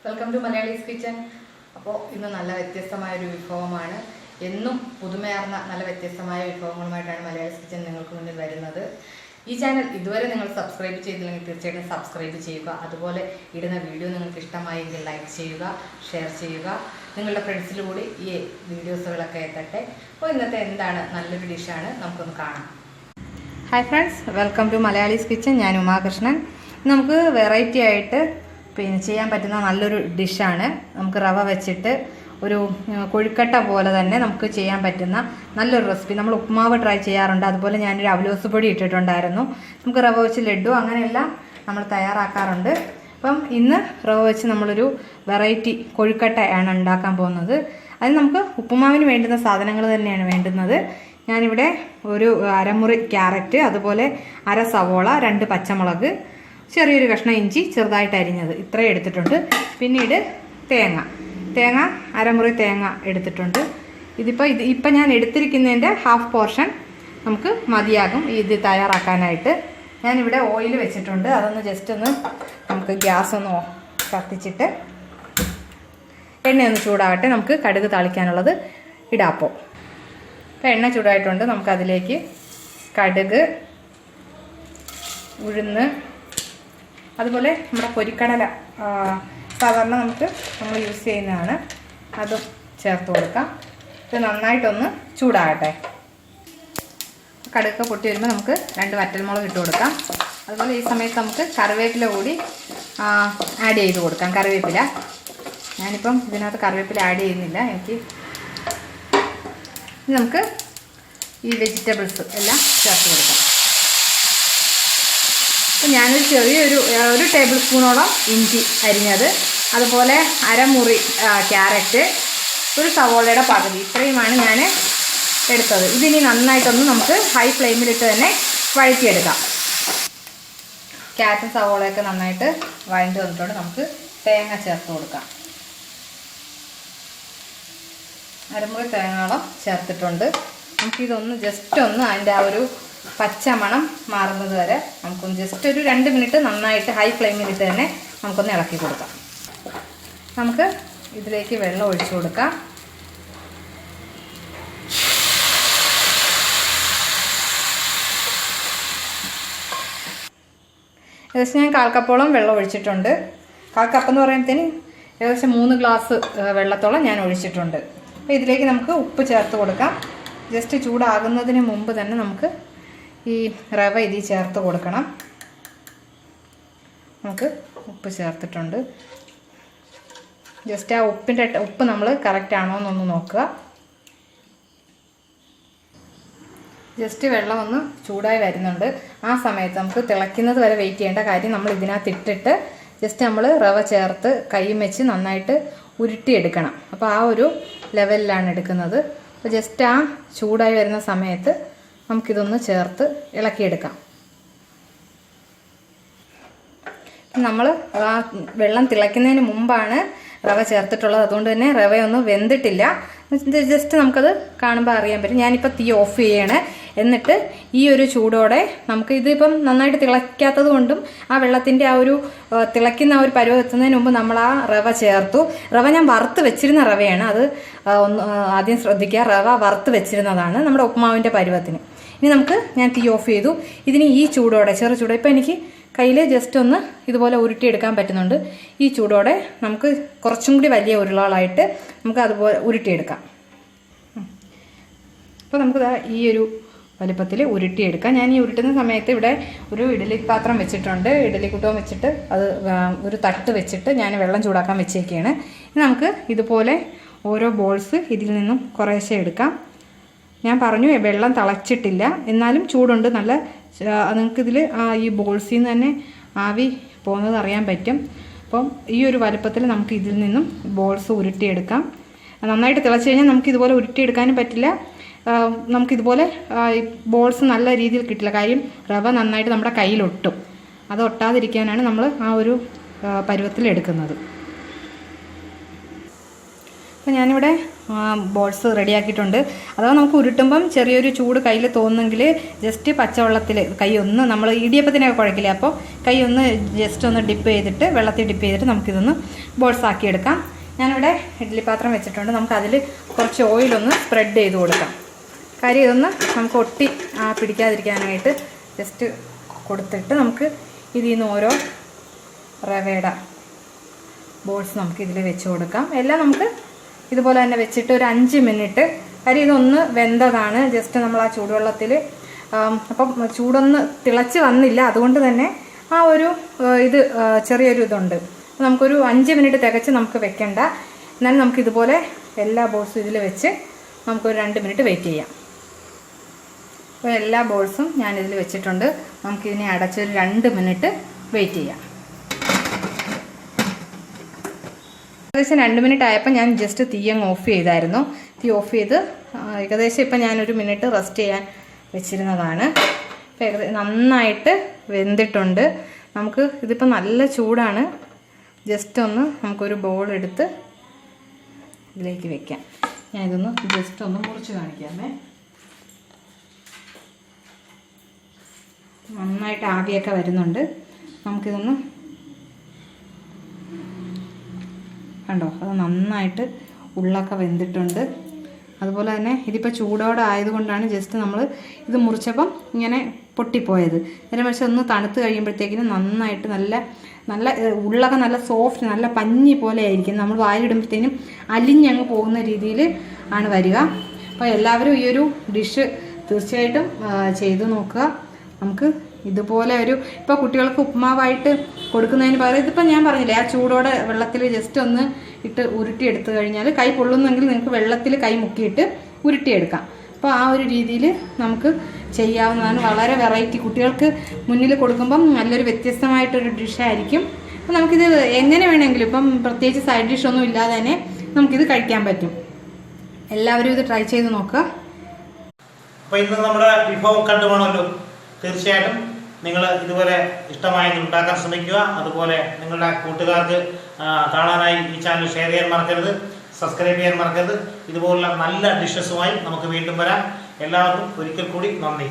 Welcome to Malayalees kitchen. അപ്പോൾ ഇന്ന് നല്ല വ്യത്യസ്തമായൊരു വിഭവമാണ്. എന്നും പുതുമയാർന്ന നല്ല വ്യത്യസ്തമായ വിഭവങ്ങളുമായിട്ടാണ് മലയാളീസ് കിച്ചൻ നിങ്ങൾക്ക് മുന്നിൽ വരുന്നത്. ഈ ചാനൽ ഇതുവരെ നിങ്ങൾ സബ്സ്ക്രൈബ് ചെയ്തില്ലെങ്കിൽ തീർച്ചയായിട്ടും സബ്സ്ക്രൈബ് ചെയ്യുക. അതുപോലെ ഇടുന്ന വീഡിയോ നിങ്ങൾക്ക് ഇഷ്ടമായെങ്കിൽ ലൈക്ക് ചെയ്യുക, ഷെയർ ചെയ്യുക. നിങ്ങളുടെ ഫ്രണ്ട്സിലൂടെ ഈ വീഡിയോസുകളൊക്കെ എത്തട്ടെ. അപ്പോൾ ഇന്നത്തെ എന്താണ് നല്ലൊരു ഡിഷാണ്, നമുക്കൊന്ന് കാണാം. Hi friends, welcome to Malayalees kitchen. ഞാൻ ഉമാകൃഷ്ണൻ. നമുക്ക് വെറൈറ്റി ആയിട്ട് ചെയ്യാൻ പറ്റുന്ന നല്ലൊരു ഡിഷാണ്. നമുക്ക് റവ വെച്ചിട്ട് ഒരു കൊഴുക്കട്ട പോലെ തന്നെ നമുക്ക് ചെയ്യാൻ പറ്റുന്ന നല്ലൊരു റെസിപ്പി. നമ്മൾ ഉപ്പുമാവ് ട്രൈ ചെയ്യാറുണ്ട്, അതുപോലെ ഞാനൊരു അവലോസ് പൊടി ഇട്ടിട്ടുണ്ടായിരുന്നു. നമുക്ക് റവ വെച്ച് ലഡു അങ്ങനെയെല്ലാം നമ്മൾ തയ്യാറാക്കാറുണ്ട്. അപ്പം ഇന്ന് റവ വെച്ച് നമ്മളൊരു വെറൈറ്റി കൊഴുക്കട്ടയാണ് ഉണ്ടാക്കാൻ പോകുന്നത്. അതിന് നമുക്ക് ഉപ്പുമാവിന് വേണ്ടുന്ന സാധനങ്ങൾ തന്നെയാണ് വേണ്ടുന്നത്. ഞാനിവിടെ ഒരു അരമുറി ക്യാരറ്റ്, അതുപോലെ അര സവോള, 2 പച്ചമുളക്, ചെറിയൊരു കഷ്ണം ഇഞ്ചി ചെറുതായിട്ട് അരിഞ്ഞത്, ഇത്രയും എടുത്തിട്ടുണ്ട്. പിന്നീട് തേങ്ങ അരമുറി തേങ്ങ എടുത്തിട്ടുണ്ട്. ഇപ്പം ഞാൻ എടുത്തിരിക്കുന്നതിൻ്റെ ഹാഫ് പോർഷൻ നമുക്ക് മതിയാകും ഇത് തയ്യാറാക്കാനായിട്ട്. ഞാനിവിടെ ഓയിൽ വെച്ചിട്ടുണ്ട്. അതൊന്ന് ജസ്റ്റ് ഒന്ന് നമുക്ക് ഗ്യാസ് ഒന്ന് കത്തിച്ചിട്ട് എണ്ണയൊന്ന് ചൂടാകട്ടെ. നമുക്ക് കടുക് താളിക്കാനുള്ളത് ഇടാപ്പോൾ. അപ്പോൾ എണ്ണ ചൂടായിട്ടുണ്ട്. നമുക്കതിലേക്ക് കടുക്, ഉഴുന്ന്, അതുപോലെ നമ്മുടെ പൊരിക്കടല സാധാരണ നമ്മൾ യൂസ് ചെയ്യുന്നതാണ്, അതും ചേർത്ത് കൊടുക്കാം. ഇത് നന്നായിട്ടൊന്ന് ചൂടാകട്ടെ. കടുക് പൊട്ടി വരുമ്പോൾ നമുക്ക് 2 വറ്റൽമുളക് ഇട്ട് കൊടുക്കാം. അതുപോലെ ഈ സമയത്ത് നമുക്ക് കറിവേപ്പില കൂടി ആഡ് ചെയ്ത് കൊടുക്കാം. കറിവേപ്പില ഞാനിപ്പം ഇതിനകത്ത് കറിവേപ്പില ആഡ് ചെയ്യുന്നില്ല. നമുക്ക് ഈ വെജിറ്റബിൾസ് എല്ലാം ചേർത്ത് കൊടുക്കാം. ഞാനൊരു ഒരു ടേബിൾ സ്പൂണോളം ഇഞ്ചി അരിഞ്ഞത്, അതുപോലെ അരമുറി ക്യാരറ്റ്, ഒരു സവോളയുടെ പകുതി, ഇത്രയുമാണ് ഞാൻ എടുത്തത്. ഇതിനി നന്നായിട്ടൊന്ന് നമുക്ക് ഹൈ ഫ്ലെയിമിലിട്ട് തന്നെ വഴറ്റിയെടുക്കാം. ക്യാരറ്റും സവോളയൊക്കെ നന്നായിട്ട് വഴണ്ടി വന്നിട്ടുണ്ട്. നമുക്ക് തേങ്ങ ചേർത്ത് കൊടുക്കാം. അരമുറി തേങ്ങയോളം ചേർത്തിട്ടുണ്ട്. നമുക്കിതൊന്ന് ജസ്റ്റ് ഒന്ന് അതിൻ്റെ ആ ഒരു പച്ചമണം മാറുന്നത് വരെ നമുക്കൊന്ന് ജസ്റ്റ് ഒരു 2 മിനിറ്റ് നന്നായിട്ട് ഹൈ ഫ്ലെയിമിലിട്ട് തന്നെ നമുക്കൊന്ന് ഇളക്കി കൊടുക്കാം. നമുക്ക് ഇതിലേക്ക് വെള്ളം ഒഴിച്ചു കൊടുക്കാം. ഏകദേശം ഞാൻ 1/4 കപ്പോളം വെള്ളം ഒഴിച്ചിട്ടുണ്ട്. 1/4 കപ്പ് എന്ന് പറയുമ്പോഴത്തേന് ഏകദേശം 3 ഗ്ലാസ് വെള്ളത്തോളം ഞാൻ ഒഴിച്ചിട്ടുണ്ട്. അപ്പോൾ ഇതിലേക്ക് നമുക്ക് ഉപ്പ് ചേർത്ത് കൊടുക്കാം. ജസ്റ്റ് ചൂടാകുന്നതിന് മുമ്പ് തന്നെ നമുക്ക് ഈ റവ ഇതിൽ ചേർത്ത് കൊടുക്കണം. നമുക്ക് ഉപ്പ് ചേർത്തിട്ടുണ്ട്. ജസ്റ്റ് ആ ഉപ്പ് നമ്മൾ കറക്റ്റ് ആണോ എന്നൊന്ന് നോക്കുക. ജസ്റ്റ് വെള്ളം ഒന്ന് ചൂടായി വരുന്നുണ്ട്. ആ സമയത്ത് നമുക്ക് തിളയ്ക്കുന്നത് വരെ വെയിറ്റ് ചെയ്യേണ്ട കാര്യം. നമ്മൾ ഇതിനകത്ത് ഇട്ടിട്ട് ജസ്റ്റ് നമ്മൾ റവ ചേർത്ത് കൈയും വെച്ച് നന്നായിട്ട് ഉരുട്ടിയെടുക്കണം. അപ്പോൾ ആ ഒരു ലെവലിലാണ് എടുക്കുന്നത്. അപ്പോൾ ജസ്റ്റ് ആ ചൂടായി വരുന്ന സമയത്ത് നമുക്കിതൊന്ന് ചേർത്ത് ഇളക്കിയെടുക്കാം. നമ്മൾ ആ വെള്ളം തിളയ്ക്കുന്നതിന് മുമ്പാണ് റവ ചേർത്തിട്ടുള്ളത്. അതുകൊണ്ട് തന്നെ റവയൊന്നും വെന്തിട്ടില്ല. ജസ്റ്റ് നമുക്കത് കാണുമ്പോൾ അറിയാൻ പറ്റും. ഞാനിപ്പോൾ തീ ഓഫ് ചെയ്യണേ. എന്നിട്ട് ഈ ഒരു ചൂടോടെ നമുക്ക് ഇതിപ്പം നന്നായിട്ട് തിളയ്ക്കാത്തത് കൊണ്ടും ആ വെള്ളത്തിൻ്റെ ആ ഒരു തിളയ്ക്കുന്ന ആ ഒരു പരുവം എത്തുന്നതിന് മുമ്പ് നമ്മൾ ആ റവ ചേർത്തു. റവ ഞാൻ വറുത്ത് വെച്ചിരുന്ന റവയാണ്. അത് ആദ്യം ശ്രദ്ധിക്കുക, റവ വറുത്ത് വെച്ചിരുന്നതാണ് നമ്മുടെ ഉപ്പുമാവിൻ്റെ പരുവത്തിന്. ഇനി ഞാൻ തീ ഓഫ് ചെയ്തു. ഇതിന് ഈ ചൂടോടെ, ചെറു ചൂടോടെ, ഇപ്പം എനിക്ക് കയ്യിൽ ജസ്റ്റ് ഒന്ന് ഇതുപോലെ ഉരുട്ടിയെടുക്കാൻ പറ്റുന്നുണ്ട്. ഈ ചൂടോടെ നമുക്ക് കുറച്ചും കൂടി വലിയ ഉരുളകളായിട്ട് നമുക്ക് അതുപോലെ ഉരുട്ടിയെടുക്കാം. അപ്പോൾ നമുക്ക് ഈ ഒരു വലുപ്പത്തിൽ ഉരുട്ടിയെടുക്കാം. ഞാൻ ഈ ഉരുട്ടുന്ന സമയത്ത് ഇവിടെ ഒരു ഇഡ്ഡലി പാത്രം വെച്ചിട്ടുണ്ട്. ഇഡ്ഡലി കുട്ടവും വെച്ചിട്ട് അത് ഒരു തട്ട് വെച്ചിട്ട് ഞാൻ വെള്ളം ചൂടാക്കാൻ വെച്ചേക്കാണ്. ഇനി നമുക്ക് ഇതുപോലെ ഓരോ ബോൾസ് ഇതിൽ നിന്നും കുറേശ്ശെ എടുക്കാം. ഞാൻ പറഞ്ഞു വെള്ളം തിളച്ചിട്ടില്ല, എന്നാലും ചൂടുണ്ട് നല്ല. നിങ്ങൾക്കിതിൽ ഈ ബോൾസിൽ നിന്ന് തന്നെ ആവി പോകുന്നത് അറിയാൻ പറ്റും. അപ്പം ഈ ഒരു വലുപ്പത്തിൽ നമുക്ക് ഇതിൽ നിന്നും ബോൾസ് ഉരുട്ടിയെടുക്കാം. നന്നായിട്ട് തിളച്ച് കഴിഞ്ഞാൽ നമുക്കിതുപോലെ ഉരുട്ടിയെടുക്കാനും പറ്റില്ല. നമുക്കിതുപോലെ ബോൾസ് നല്ല രീതിയിൽ കിട്ടില്ല. കാര്യം റവ നന്നായിട്ട് നമ്മുടെ കയ്യിലൊട്ടും. അത് ഒട്ടാതിരിക്കാനാണ് നമ്മൾ ആ ഒരു പരുവത്തിൽ എടുക്കുന്നത്. അപ്പോൾ ഞാനിവിടെ ബോൾസ് റെഡിയാക്കിയിട്ടുണ്ട്. അഥവാ നമുക്ക് ഉരുട്ടുമ്പം ചെറിയൊരു ചൂട് കയ്യിൽ തോന്നുമെങ്കിൽ ജസ്റ്റ് പച്ചവെള്ളത്തിൽ കൈ ഒന്ന് നമ്മൾ ഇടിയപ്പത്തിനൊക്കെ കുഴക്കില്ല, അപ്പോൾ കൈ ഒന്ന് ജസ്റ്റ് ഒന്ന് ഡിപ്പ് ചെയ്തിട്ട് വെള്ളത്തിൽ ഡിപ്പ് ചെയ്തിട്ട് നമുക്കിതൊന്ന് ബോൾസ് ആക്കിയെടുക്കാം. ഞാനിവിടെ ഇഡ്ഡലി പാത്രം വെച്ചിട്ടുണ്ട്. നമുക്കതിൽ കുറച്ച് ഓയിലൊന്ന് സ്പ്രെഡ് ചെയ്ത് കൊടുക്കാം. കാര്യം ഇതൊന്ന് നമുക്ക് ഒട്ടി പിടിക്കാതിരിക്കാനായിട്ട് ജസ്റ്റ് കൊടുത്തിട്ട് നമുക്ക് ഇതിൽ നിന്ന് ഓരോ റവയുടെ ബോൾസ് നമുക്ക് ഇതിൽ വെച്ച് കൊടുക്കാം. എല്ലാം നമുക്ക് ഇതുപോലെ തന്നെ വെച്ചിട്ട് ഒരു 5 മിനിറ്റ്. കാര്യം ഇതൊന്ന് വെന്തതാണ്. ജസ്റ്റ് നമ്മൾ ആ ചൂടുവെള്ളത്തിൽ അപ്പം ചൂടൊന്ന് തിളച്ച് വന്നില്ല, അതുകൊണ്ട് തന്നെ ആ ഒരു ഇത് ചെറിയൊരു ഇതുണ്ട്. നമുക്കൊരു 5 മിനിറ്റ് തികച്ച് നമുക്ക് വെക്കണ്ട. എന്നാലും നമുക്കിതുപോലെ എല്ലാ ബോൾസും ഇതിൽ വെച്ച് നമുക്കൊരു 2 മിനിറ്റ് വെയിറ്റ് ചെയ്യാം. അപ്പോൾ എല്ലാ ബോൾസും ഞാനിതിൽ വെച്ചിട്ടുണ്ട്. നമുക്കിതിനെ അടച്ചൊരു 2 മിനിറ്റ് വെയിറ്റ് ചെയ്യാം. ഏകദേശം 2 മിനിറ്റ് ആയപ്പോൾ ഞാൻ ജസ്റ്റ് തീ അങ്ങ് ഓഫ് ചെയ്തായിരുന്നു. തീ ഓഫ് ചെയ്ത് ഏകദേശം ഇപ്പം ഞാനൊരു മിനിറ്റ് റെസ്റ്റ് ചെയ്യാൻ വെച്ചിരുന്നതാണ്. അപ്പോൾ ഏകദേശം നന്നായിട്ട് വെന്തിട്ടുണ്ട്. നമുക്ക് ഇതിപ്പോൾ നല്ല ചൂടാണ്. ജസ്റ്റ് ഒന്ന് നമുക്കൊരു ബോൾ എടുത്ത് ഇതിലേക്ക് വെക്കാം. ഞാൻ ഇതൊന്ന് ജസ്റ്റ് ഒന്ന് മുറിച്ച് കാണിക്കാമേ. നന്നായിട്ട് ആവിയൊക്കെ വരുന്നുണ്ട്. നമുക്കിതൊന്ന് കണ്ടോ, അത് നന്നായിട്ട് ഉള്ളൊക്കെ വെന്തിട്ടുണ്ട്. അതുപോലെ തന്നെ ഇതിപ്പോൾ ചൂടോടെ ആയതുകൊണ്ടാണ് ജസ്റ്റ് നമ്മൾ ഇത് മുറിച്ചപ്പം ഇങ്ങനെ പൊട്ടിപ്പോയത്. നേരെ പക്ഷെ ഒന്ന് തണുത്ത് കഴിയുമ്പോഴത്തേക്കിനും നന്നായിട്ട് നല്ല നല്ല ഉള്ളൊക്കെ നല്ല സോഫ്റ്റ്, നല്ല പഞ്ഞി പോലെ ആയിരിക്കും. നമ്മൾ വായിലിടുമ്പോഴത്തേനും അലിഞ്ഞങ്ങ് പോകുന്ന രീതിയിൽ ആണ് വരിക. അപ്പോൾ എല്ലാവരും ഈ ഒരു ഡിഷ് തീർച്ചയായിട്ടും ചെയ്ത് നോക്കുക. നമുക്ക് ഇതുപോലെ ഒരു ഇപ്പോൾ കുട്ടികൾക്ക് ഉപ്പുമാവായിട്ട് കൊടുക്കുന്നതിന് പകരം ഇതിപ്പോൾ ഞാൻ പറഞ്ഞില്ലേ, ആ ചൂടോടെ വെള്ളത്തിൽ ജസ്റ്റ് ഒന്ന് ഇട്ട് ഉരുട്ടിയെടുത്ത് കഴിഞ്ഞാൽ കൈ പൊള്ളുന്നെങ്കിൽ നിങ്ങൾക്ക് വെള്ളത്തിൽ കൈ മുക്കിയിട്ട് ഉരുട്ടിയെടുക്കാം. അപ്പോൾ ആ ഒരു രീതിയിൽ നമുക്ക് ചെയ്യാവുന്നതാണ്. വളരെ വെറൈറ്റി, കുട്ടികൾക്ക് മുന്നിൽ കൊടുക്കുമ്പം നല്ലൊരു വ്യത്യസ്തമായിട്ടൊരു ഡിഷായിരിക്കും. അപ്പോൾ നമുക്കിത് എങ്ങനെ വേണമെങ്കിലും ഇപ്പം പ്രത്യേകിച്ച് സൈഡ് ഡിഷൊന്നും ഇല്ലാതെ തന്നെ നമുക്കിത് കഴിക്കാൻ പറ്റും. എല്ലാവരും ഇത് ട്രൈ ചെയ്ത് നോക്കുക. അപ്പോൾ ഇന്ന് നമ്മുടെ വിഭവം കണ്ടുപോകണമല്ലോ. തീർച്ചയായിട്ടും നിങ്ങൾ ഇതുപോലെ ഇഷ്ടമായെങ്കിൽ ഉണ്ടാക്കാൻ ശ്രമിക്കുക. അതുപോലെ നിങ്ങളുടെ കൂട്ടുകാർക്ക് കാണാനായി ഈ ചാനൽ ഷെയർ ചെയ്യാൻ മറക്കരുത്, സബ്സ്ക്രൈബ് ചെയ്യാൻ മറക്കരുത്. ഇതുപോലുള്ള നല്ല ഡിഷസുമായി നമുക്ക് വീണ്ടും വരാം. എല്ലാവർക്കും ഒരിക്കൽ കൂടി നന്ദി.